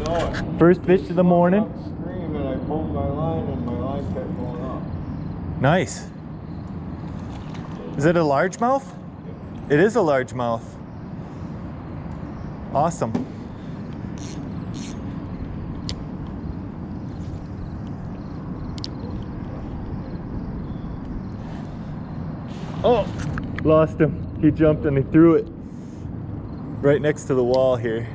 know it. First fish of the morning. Stream and I pulled my line and my line kept going up. Nice. Is it a largemouth? It is a largemouth. Awesome. Oh, lost him. He jumped and he threw it right next to the wall here.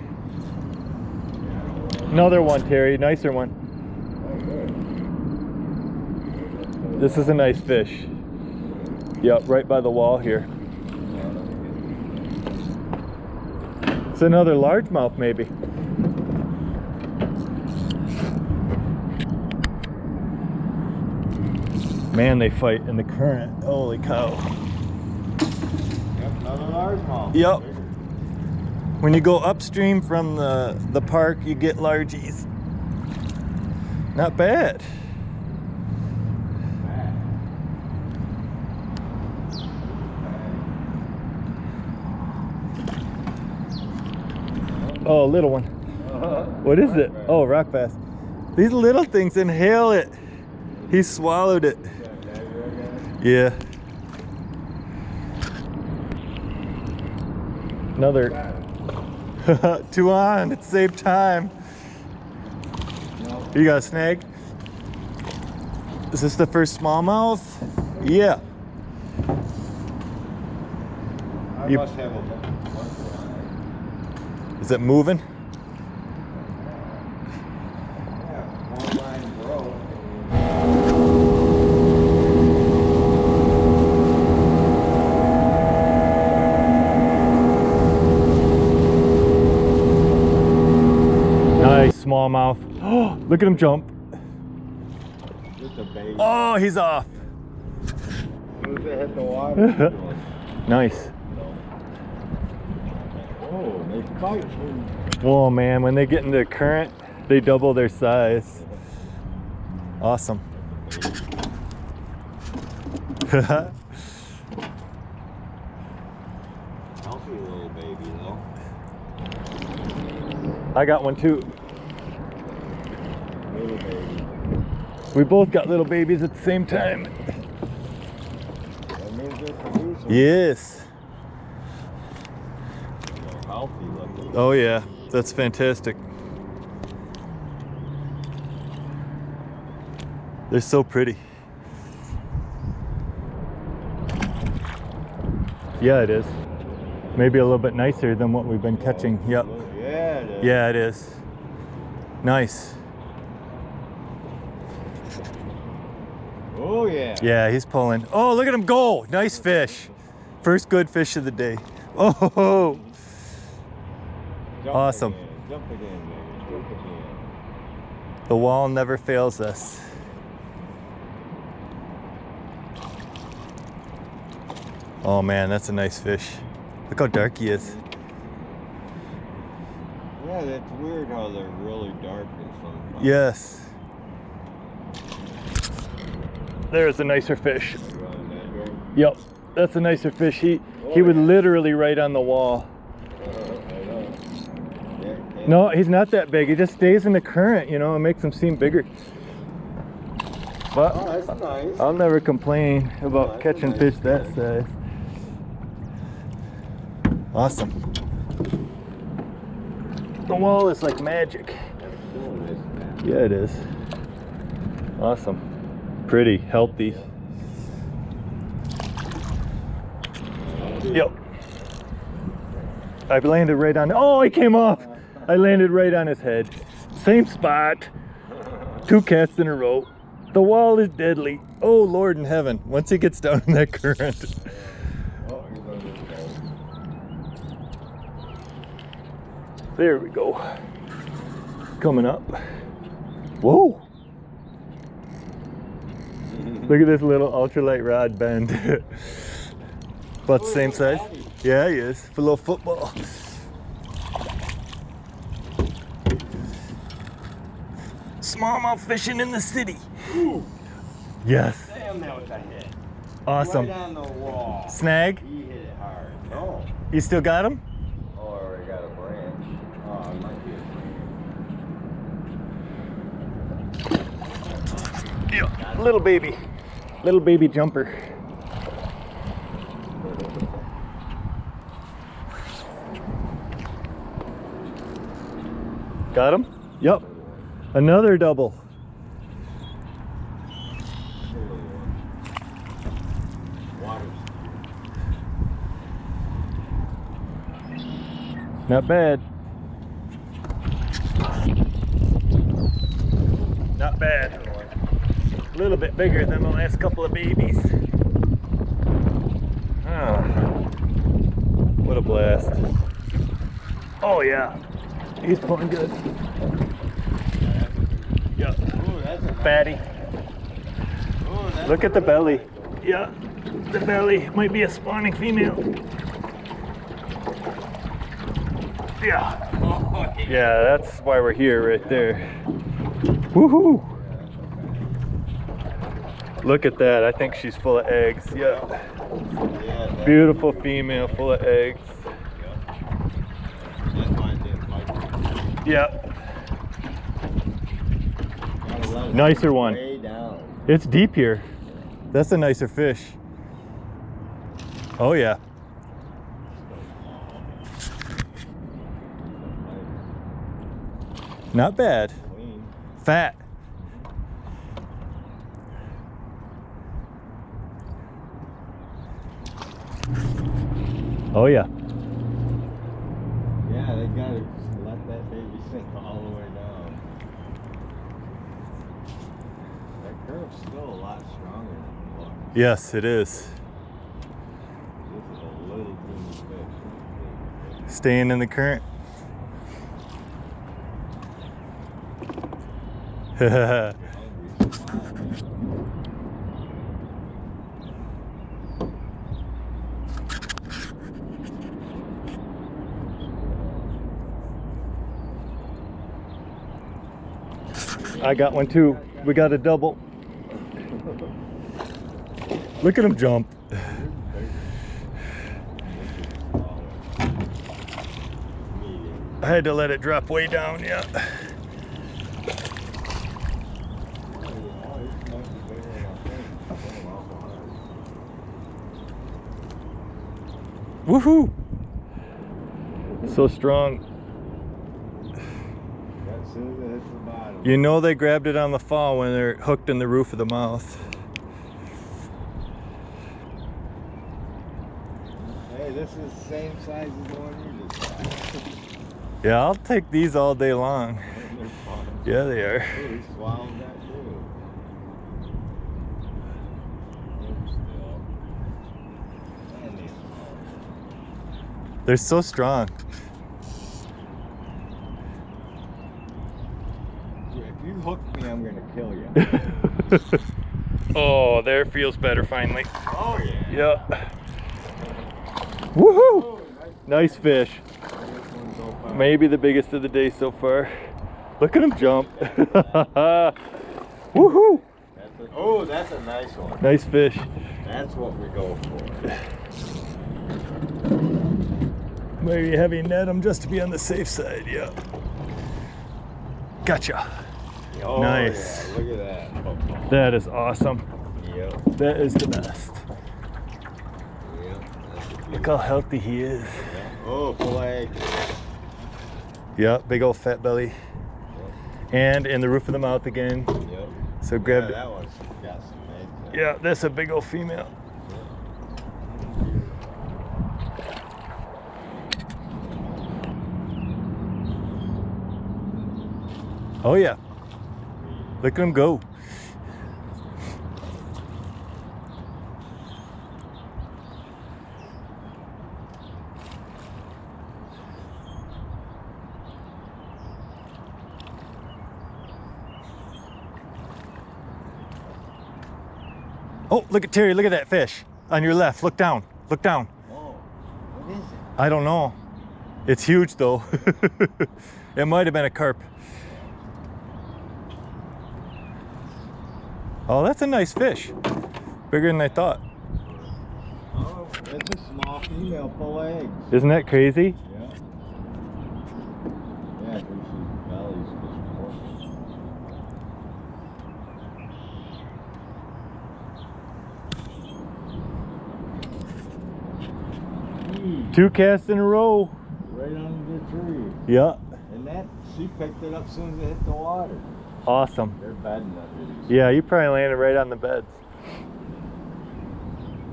Another one, Terry. Nicer one. This is a nice fish. Yep, right by the wall here. It's another largemouth, maybe. Man, they fight in the current. Holy cow. Yep, another largemouth. Yep. When you go upstream from the park, you get largies. Not bad. Oh, little one. What is it? Oh, rock bass. These little things inhale it. He swallowed it. Yeah. Another. Two on at the same time. You got a snag? Is this the first smallmouth? Yeah. I must have a bunch. Is it moving? Yeah, one line broke. Nice smallmouth. Oh, look at him jump. Just a baby. Oh, he's off. As soon as it hit the water. Nice. Oh, they fight. Oh man, when they get into the current, they double their size. Awesome. Healthy little baby though. I got one too. Little baby. We both got little babies at the same time. That means they're producing. Yes. They're healthy looking. Oh yeah, that's fantastic. They're so pretty. Yeah, it is. Maybe a little bit nicer than what we've been catching. Yep. Yeah, it is. Yeah, it is. Nice. Oh yeah. Yeah, he's pulling. Oh, look at him go. Nice fish. First good fish of the day. Oh, Jump awesome. Again. Jump again, baby. Jump again. the wall never fails us. Oh man, that's a nice fish. Look how dark he is. Yeah, that's weird how they're really dark and sometimes. Yes. There's a nicer fish. Yep, that's a nicer fish. He would literally right on the wall. No, he's not that big. He just stays in the current, you know, and makes him seem bigger. But Oh, that's nice. I'll never complain about catching fish that size. Awesome. The wall is like magic. Yeah, it is. Awesome. Pretty, healthy. Yep. I landed right on. Oh, he came off. I landed right on his head. Same spot. 2 casts in a row. The wall is deadly. Oh, Lord in heaven. Once he gets down in that current. There we go. Coming up. Whoa. Look at this little ultralight rod bend. About the same size. Yeah, he is. For a little football. Smallmouth fishing in the city. Ooh. Yes. Damn, that was a hit. Awesome. Right on the wall. Snag? He hit it hard. No. You still got him? Oh, I already got a branch. Oh, it might be a branch. Yeah, little baby jumper. Got him? Yep. Another double. Not bad. Not bad. A little bit bigger than the last couple of babies. Oh, what a blast. Oh yeah, he's pulling good. Yeah, fatty. Look at the belly. Yeah, the belly might be a spawning female. Yeah. Yeah, that's why we're here right there. Woohoo! Look at that. I think she's full of eggs. Yeah. Beautiful female full of eggs. Yeah. Nicer one. It's deep here. That's a nicer fish. Oh yeah. Not bad. Fat. Oh yeah. Yeah, they gotta let that baby sink all the way down. That curve's still a lot stronger than the water. Yes, it is. This is a little teeny fish. Staying in the current. I got one too. We got a double. Look at him jump. I had to let it drop way down, yeah. Woohoo! So strong. You know they grabbed it on the fall when they're hooked in the roof of the mouth. Hey, this is the same size as the one you just got. Yeah, I'll take these all day long. They're fun. Yeah, they are. Oh, he swallowed that too. They're so strong. If you hook me, I'm gonna kill you. Oh, there feels better finally. Oh yeah. Yeah. Woohoo! Oh, Nice fish. Maybe the biggest of the day so far. Look at him jump. Woohoo! Oh, that's a nice one. Nice fish. That's what we go for. Maybe heavy net him just to be on the safe side. Yeah. Gotcha. Oh, Nice. Yeah, look at that. That is awesome. Yep. That is the best. Yep. Look how healthy he is. Yep. Oh, flag. Yeah, big old fat belly. Yep. And in the roof of the mouth again. Yep. So grab Yeah, it. that one's got some eggs. Yeah, that's a big old female. Oh yeah. Look at him go. Oh, look at Terry, look at that fish on your left. Look down, look down. Oh, what is it? I don't know. It's huge though. It might have been a carp. Oh, that's a nice fish. Bigger than I thought. Oh, it's a small female full of eggs. Isn't that crazy? Yeah. Yeah, because the belly's just 2 casts in a row. Right under the tree. Yeah. And that, she picked it up as soon as it hit the water. Awesome. They're bedding under these. Yeah, you probably landed right on the beds.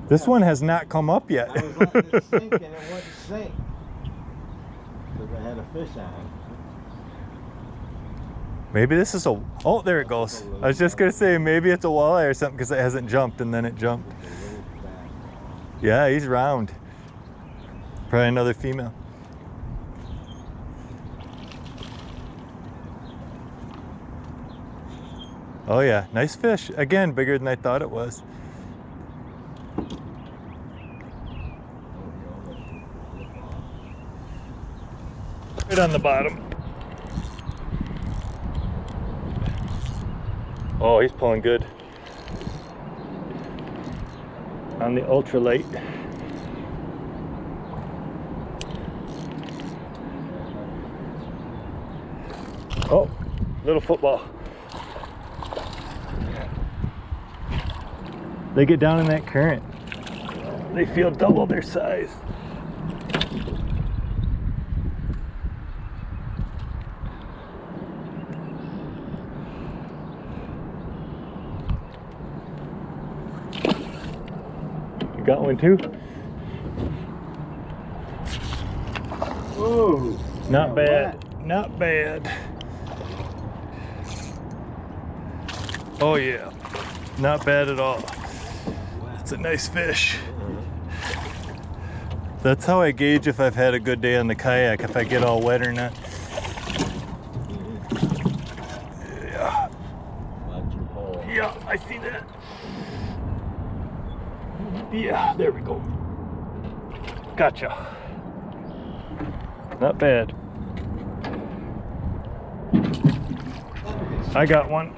This one has not come up yet. I was letting it sink and it wouldn't sink. Because I had a fish on it. Maybe this is a, oh, there it goes. I was just gonna say, maybe it's a walleye or something because it hasn't jumped and then it jumped. Yeah, he's round. Probably another female. Oh yeah, nice fish. Again, bigger than I thought it was. Right on the bottom. Oh, he's pulling good. On the ultralight. Oh, little football. They get down in that current. They feel double their size. You got one too? Ooh. Not bad. Not bad. Oh yeah. Not bad at all. It's a nice fish. That's how I gauge if I've had a good day on the kayak, if I get all wet or not. Yeah. Yeah, I see that. Yeah, there we go. Gotcha. Not bad. I got one.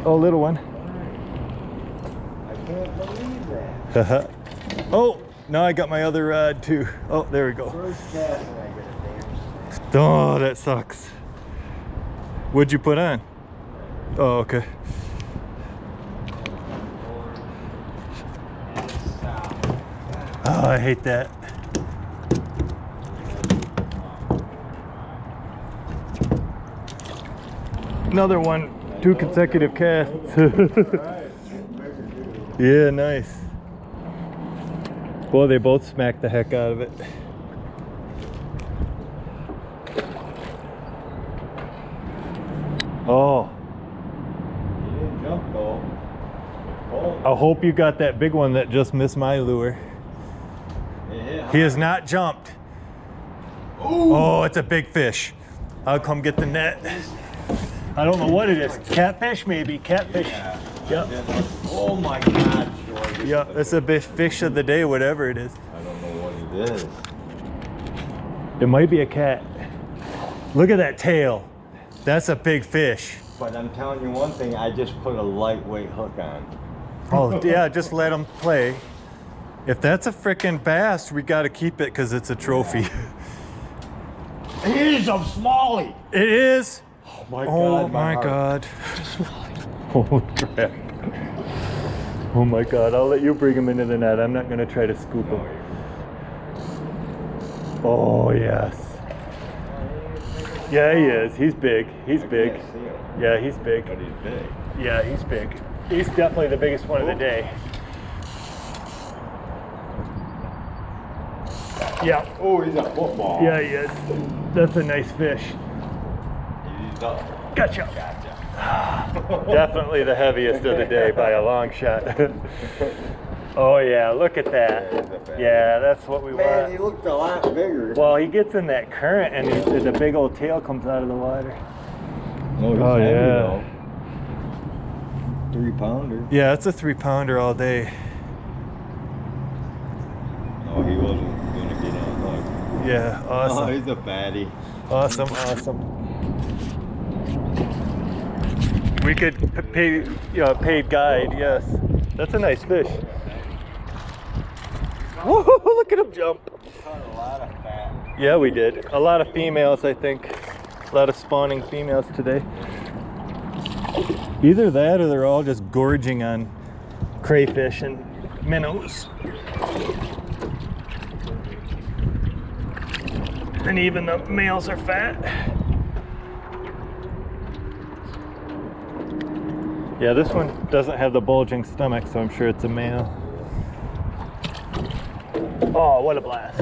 Oh, little one. I can't believe that. Oh, now I got my other rod too. Oh, there we go. First cast and I get a damn. Oh, that sucks. What'd you put on? Oh, okay. Oh, I hate that. Another one, 2 consecutive casts. Yeah, nice. Boy, they both smacked the heck out of it. Oh. He didn't jump though. Oh. I hope you got that big one that just missed my lure. Yeah. He has not jumped. Ooh. Oh, it's a big fish. I'll come get the net. I don't know what it is. Catfish, maybe. Catfish. Yeah. Yep. Oh my God, George. Yeah, that's a big fish of the day, whatever it is. I don't know what it is. It might be a cat. Look at that tail. That's a big fish. But I'm telling you one thing, I just put a lightweight hook on. Oh, yeah, just let them play. If that's a frickin' bass, we got to keep it because it's a trophy. It is a smallie. It is? Oh my Oh God. my God. Holy crap. Oh my God, I'll let you bring him into the net. I'm not going to try to scoop him. Oh, yes. Yeah, he is. He's big. He's big. Yeah, he's big. But he's big. Yeah, he's big. He's definitely the biggest one of the day. Yeah. Oh, he's a football. Yeah, he is. That's a nice fish. He's up. Gotcha. Definitely the heaviest of the day by a long shot. Oh yeah, look at that. Yeah, that's what we Man, he want. looked a lot bigger. Well, he gets in that current and the big old tail comes out of the water. Oh, he's Oh, heavy yeah. though. 3-pounder. Yeah, it's a 3-pounder all day. No, he wasn't gonna get on hook. Yeah, Oh, awesome. he's a fatty. Awesome, awesome. We could pay, paid guide, yes. That's a nice fish. Whoa, look at him jump. Caught a lot of fat. Yeah, we did. A lot of females, I think. A lot of spawning females today. Either that or they're all just gorging on crayfish and minnows. And even the males are fat. Yeah, this one doesn't have the bulging stomach, so I'm sure it's a male. Oh, what a blast.